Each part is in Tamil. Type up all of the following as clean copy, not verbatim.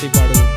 கைத்தட்டி பாடுவோம்.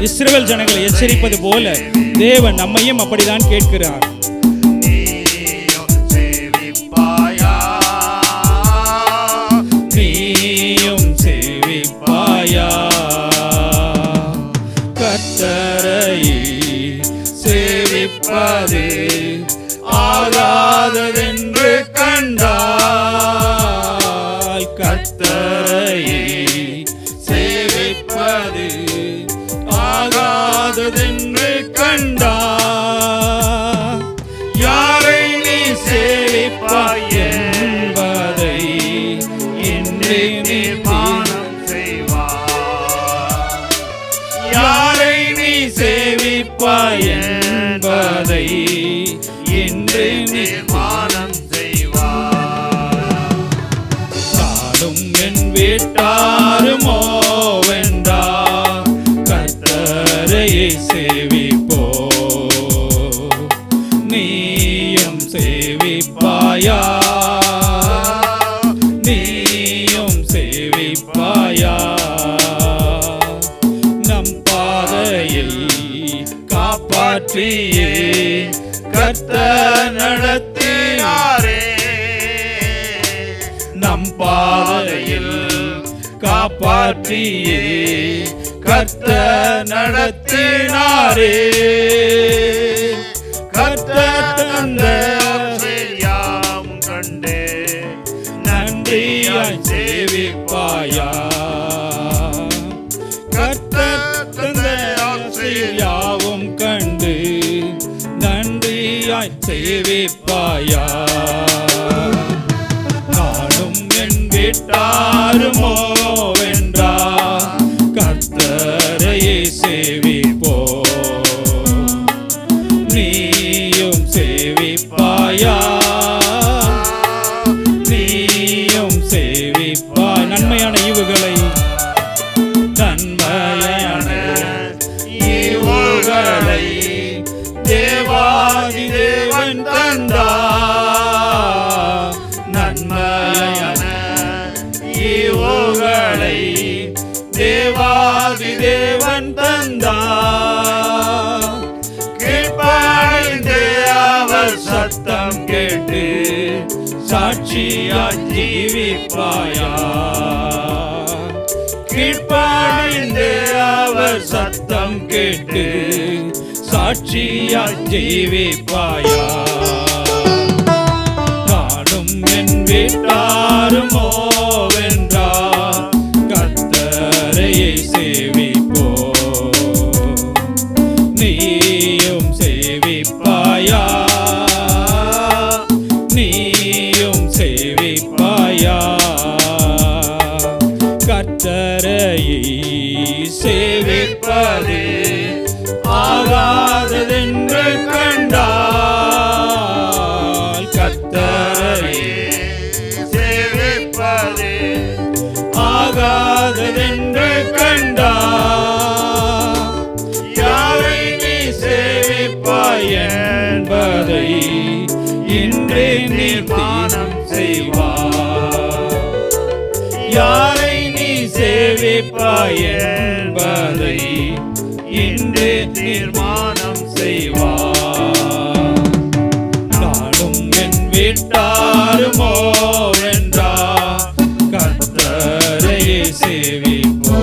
இஸ்ரவேல் ஜனங்களை எச்சரிப்பது போல தேவன் நம்மையும் அப்படிதான் கேட்கிறார். நீயும் சேவிப்பாயா, கர்த்தரை சேவிப்பது ஆகாததென்று கண்டால், கர்த்தரை சேவிப்பது ஆகாததென்று கண்டால், யாரை நீ சேவிப்பாய் என்பதை இன்றே தீர்மானம் செய்வாய். யாரை நீ சேவிப்பாய் என்பதை இன்றே தீர்மானம் செய்வாய். நானும் என் வீட்டாருமோ வென்றார் கர்த்தரையே சேவிப்போ. நீயும் சேவிப்பாயா, நீயும் சேவிப்பாயா, நம் பாதையில் காப்பாற்றியே கர்த்தர் நடத்தினாரே. நம் பாதையில் காப்பாற்றியே கர்த்தர் நடத்தினாரே. கர்த்தர் தந்த யாவும் கண்டே நன்றியாய் சேவிப்பாயா. கர்த்தர் தந்த யாவும் கண்டு நன்றியாய் சேவிப்பாயா. நானும் என் வீட்டாருமோ வென்றார் கர்த்தரையே சேவிப்போ. நீயும் சேவிப்பாயா, நீயும் சேவிப்பாய். நன்மையான ஈவுகளை, நன்மையான ஈவுகளை தேவாதி தேவன் தந்தார். நன்மையான ஈவுகளை தேவாதி தேவன் தந்தார். கீழ்ப்படிந்து அவர் சத்தம் கேட்டு சாட்சியாய் ஜீவிப்பாயா. கீழ்ப்படிந்து அவர் சத்தம் கேட்டு சாட்சியாய் ஜீவிப்பாயா. நானும் என் வீட்டாருமோ வென்றார் கர்த்தரையே சேவிப்போ. நீயும் சேவிப்பாயா, நீயும் சேவிப்பாயா, கர்த்தரையே சேவிப்பது ஆகாததென்று கண்டால், கர்த்தரையே சேவிப்பது ஆகாததென்று கண்டால், யாரை நீ சேவிப்பாய் என்பதை இன்றே தீர்மானம் செய்வாய். யாரை நீ சேவிப்பாய் என்பதை இன்றே தீர்மானம் செய்வாய். நானும் என் வீட்டாருமோ வென்றார் கர்த்தரையே சேவிப்போ.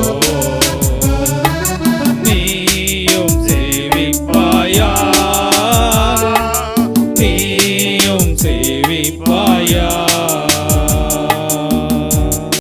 நீயும் சேவிப்பாயா, நீயும் சேவிப்பாயா